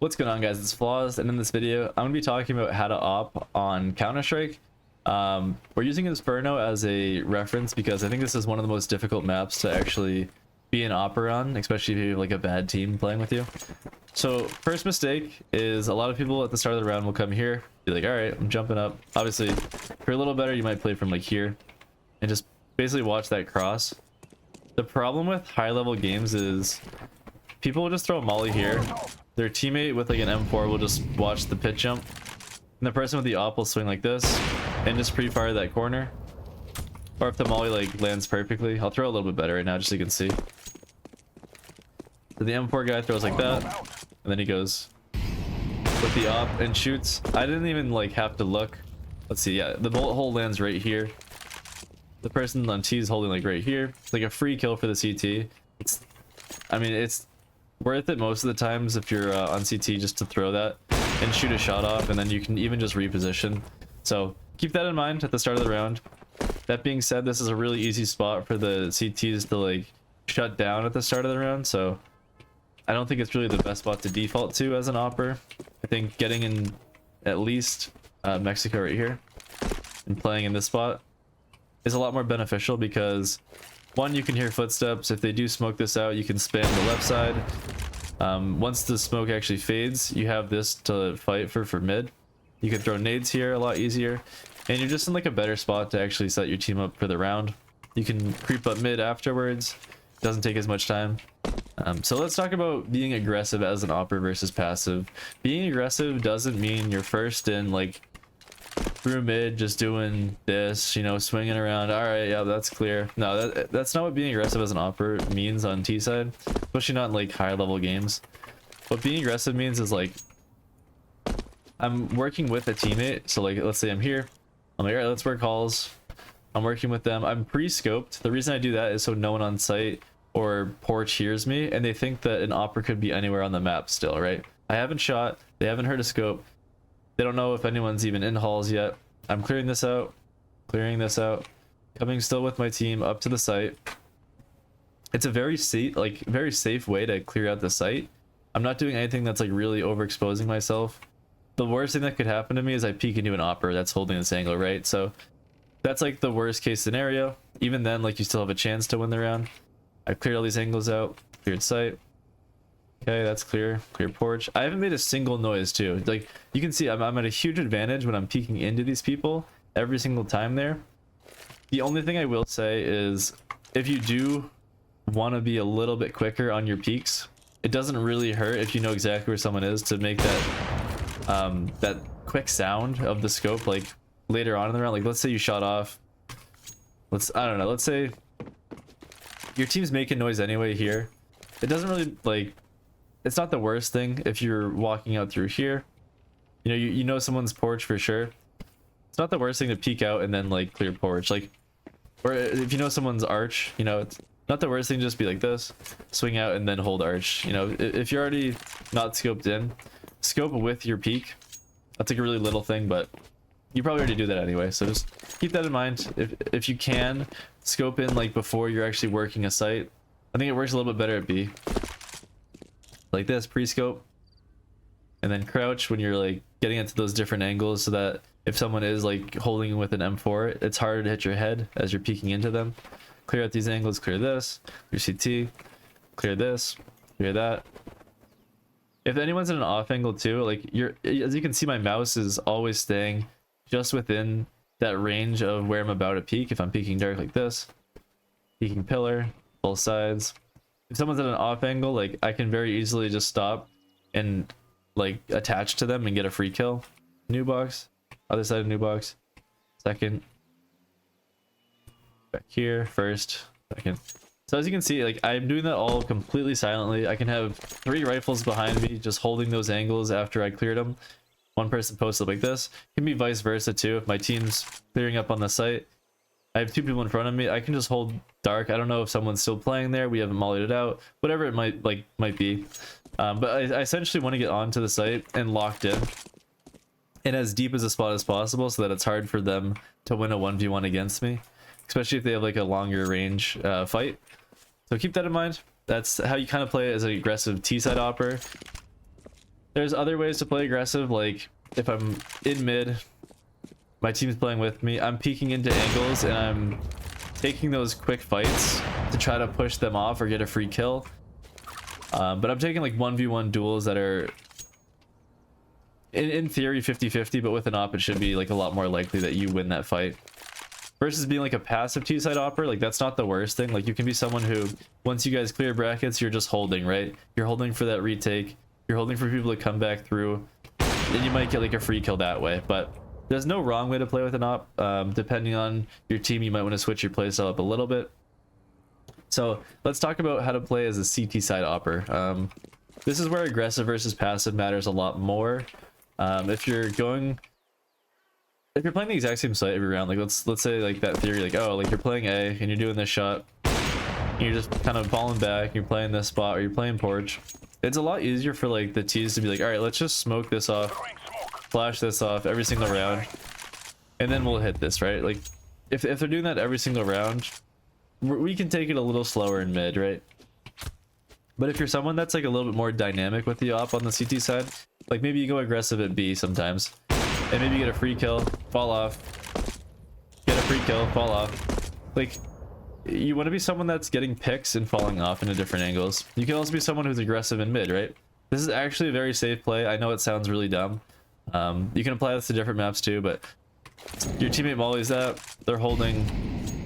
What's going on, guys? It's Flaws, and in this video I'm going to be talking about how to op on Counter-Strike. We're using Inferno as a reference because I think this is one of the most difficult maps to actually be an opper on, especially if you have like a bad team playing with you. So first mistake is a lot of people at the start of the round will come here, be like, all right, I'm jumping up. Obviously, if you're a little better, you might play from like here and just basically watch that cross. The problem with high level games is people will just throw a molly here. Their teammate with like an M4 will just watch the pit jump, and the person with the op will swing like this and just pre-fire that corner. Or if the molly like lands perfectly, I'll throw a little bit better right now just so you can see. So the M4 guy throws like that, and then he goes with the op and shoots. I didn't even like have to look. Let's see, yeah, the bullet hole lands right here. The person on T is holding like right here. It's like a free kill for the CT. I mean, it's worth it most of the times if you're on CT just to throw that and shoot a shot off, and then you can even just reposition. So keep that in mind at the start of the round. That being said, this is a really easy spot for the CTs to like shut down at the start of the round, so I don't think it's really the best spot to default to as an opper. I think getting in at least Mexico right here and playing in this spot is a lot more beneficial because one, you can hear footsteps. If they do smoke this out, you can spam the left side. Once the smoke actually fades, you have this to fight for mid. You can throw nades here a lot easier, and you're just in like a better spot to actually set your team up for the round. You can creep up mid afterwards. Doesn't take as much time. So let's talk about being aggressive as an opper versus passive. Being aggressive doesn't mean you're first in like through mid just doing this, you know, swinging around. All right, yeah, that's clear. No, that's not what being aggressive as an opper means on T side, especially not in like high level games. What being aggressive means is like I'm working with a teammate. So like, let's say I'm here, I'm like, all right, let's work halls. I'm working with them. I'm pre-scoped. The reason I do that is so no one on site or porch hears me and they think that an opper could be anywhere on the map still, right? I haven't shot, they haven't heard a scope. They don't know if anyone's even in halls yet. I'm clearing this out, coming still with my team up to the site. It's a very safe way to clear out the site. I'm not doing anything that's like really overexposing myself. The worst thing that could happen to me is I peek into an opper that's holding this angle, right? So that's like the worst case scenario. Even then, like, you still have a chance to win the round. I cleared all these angles out, cleared site. Okay, that's clear. Clear porch. I haven't made a single noise too. Like, you can see I'm at a huge advantage when I'm peeking into these people every single time there. The only thing I will say is if you do want to be a little bit quicker on your peaks, it doesn't really hurt if you know exactly where someone is to make that that quick sound of the scope like later on in the round. Like, let's say you shot off, I don't know, let's say your team's making noise anyway here. It doesn't really like, it's not the worst thing if you're walking out through here. You know, you know someone's porch for sure. It's not the worst thing to peek out and then like clear porch. Like, or if you know someone's arch, you know, it's not the worst thing to just be like this, swing out and then hold arch. You know, if you're already not scoped in, scope with your peek. That's like a really little thing, but you probably already do that anyway. So just keep that in mind. If you can scope in like before you're actually working a site, I think it works a little bit better at B. Like this, pre-scope, and then crouch when you're like getting into those different angles so that if someone is like holding with an M4, it's harder to hit your head as you're peeking into them. Clear out these angles, clear this, your CT, clear this, clear that. If anyone's in an off angle too, like as you can see, my mouse is always staying just within that range of where I'm about to peek. If I'm peeking dark like this, peeking pillar, both sides. If someone's at an off angle, like I can very easily just stop and like attach to them and get a free kill. New box, other side of new box, second, back here, first, second. So as you can see, like I'm doing that all completely silently. I can have 3 rifles behind me just holding those angles after I cleared them. One person posted like this. It can be vice versa too. If my team's clearing up on the site, I have 2 people in front of me, I can just hold dark. I don't know if someone's still playing there. We haven't mollied it out. Whatever it might be. But I essentially want to get onto the site and locked in. And as deep as a spot as possible so that it's hard for them to win a 1v1 against me. Especially if they have like a longer range fight. So keep that in mind. That's how you kind of play it as an aggressive T-side opper. There's other ways to play aggressive, like if I'm in mid, my team's playing with me, I'm peeking into angles and I'm taking those quick fights to try to push them off or get a free kill. But I'm taking like 1v1 duels that are in theory 50-50, but with an op it should be like a lot more likely that you win that fight. Versus being like a passive T-side opper, like that's not the worst thing. Like you can be someone who, once you guys clear brackets, you're just holding, right? You're holding for that retake. You're holding for people to come back through. And you might get like a free kill that way. But there's no wrong way to play with an op. Depending on your team, you might want to switch your playstyle up a little bit. So let's talk about how to play as a CT side opper. This is where aggressive versus passive matters a lot more. If you're playing the exact same site every round, like let's say like that theory, like oh, like you're playing A and you're doing this shot, and you're just kind of falling back, you're playing this spot, or you're playing porch. It's a lot easier for like the T's to be like, all right, let's just smoke this off, flash this off every single round, and then we'll hit this, right? Like if they're doing that every single round, we can take it a little slower in mid, right? But if you're someone that's like a little bit more dynamic with the op on the CT side, like maybe you go aggressive at B sometimes, and maybe you get a free kill, fall off, get a free kill, fall off. Like you want to be someone that's getting picks and falling off into different angles. You can also be someone who's aggressive in mid, right? This is actually a very safe play. I know it sounds really dumb. You can apply this to different maps too, but your teammate volleys that, they're holding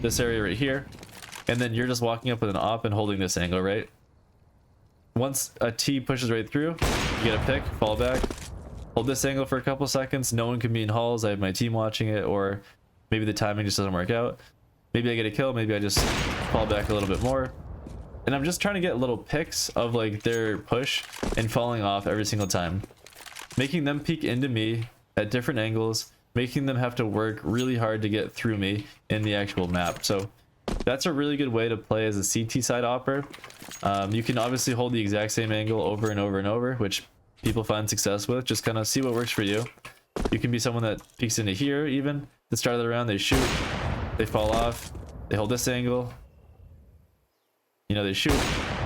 this area right here, and then you're just walking up with an op and holding this angle, right? Once a T pushes right through, you get a pick, fall back, hold this angle for a couple seconds. No one can be in halls. I have my team watching it, or maybe the timing just doesn't work out. Maybe I get a kill, maybe I just fall back a little bit more. And I'm just trying to get little picks of like their push and falling off every single time. Making them peek into me at different angles, making them have to work really hard to get through me in the actual map. So that's a really good way to play as a CT side opper. You can obviously hold the exact same angle over and over and over, which people find success with. Just kind of see what works for you. You can be someone that peeks into here even. At the start of the round, they shoot, they fall off, they hold this angle. You know, they shoot,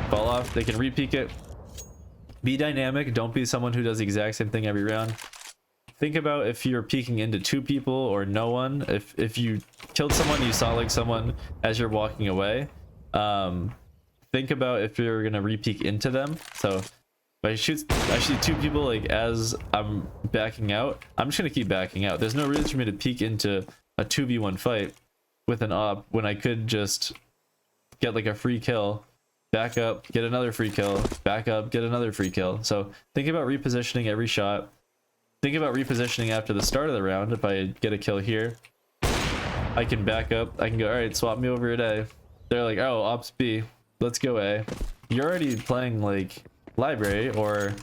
fall off, they can re-peek it. Be dynamic, don't be someone who does the exact same thing every round. Think about if you're peeking into two people or no one. If you killed someone, you saw like someone as you're walking away. Think about if you're gonna re-peek into them. So if I shoot two people like as I'm backing out, I'm just gonna keep backing out. There's no reason for me to peek into a 2v1 fight with an op when I could just get like a free kill, back up, get another free kill, back up, get another free kill. So think about repositioning every shot. Think about repositioning after the start of the round. If I get a kill here, I can back up, I can go, all right, swap me over at A. They're like, oh, ops B, let's go A. You're already playing like library, or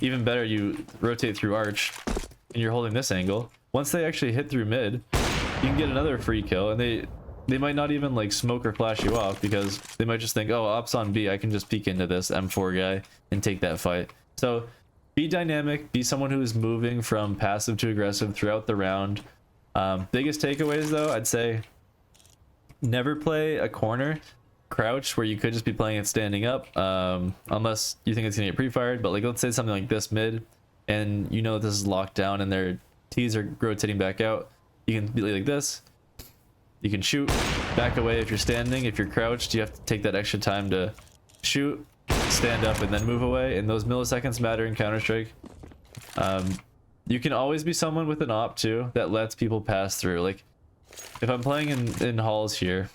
even better, you rotate through arch and you're holding this angle. Once they actually hit through mid, you can get another free kill, and they might not even like smoke or flash you off, because they might just think, oh, ops on B, I can just peek into this M4 guy and take that fight. So be dynamic, be someone who is moving from passive to aggressive throughout the round. Biggest takeaways though, I'd say never play a corner crouch where you could just be playing it standing up, unless you think it's gonna get pre-fired. But like, let's say something like this mid, and you know this is locked down and their T's are rotating back out. You can be like this, you can shoot, back away if you're standing. If you're crouched, you have to take that extra time to shoot, stand up, and then move away, and those milliseconds matter in Counter-Strike. You can always be someone with an op too that lets people pass through. Like if I'm playing in halls here,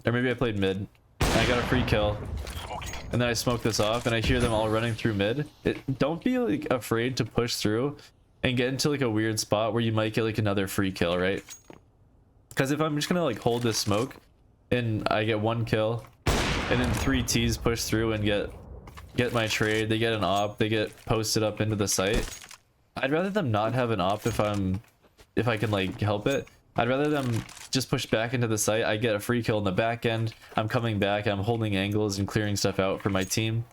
or maybe I played mid and I got a free kill, and then I smoke this off and I hear them all running through mid, don't be like afraid to push through and get into like a weird spot where you might get like another free kill, right? Because if I'm just gonna like hold this smoke and I get one kill, and then 3 T's push through and get my trade, they get an op, they get posted up into the site, I'd rather them not have an op if I can like help it. I'd rather them just push back into the site. I get a free kill in the back end, I'm coming back, I'm holding angles and clearing stuff out for my team.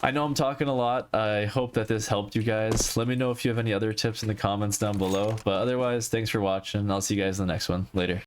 I know I'm talking a lot. I hope that this helped you guys. Let me know if you have any other tips in the comments down below. But otherwise, thanks for watching. I'll see you guys in the next one. Later.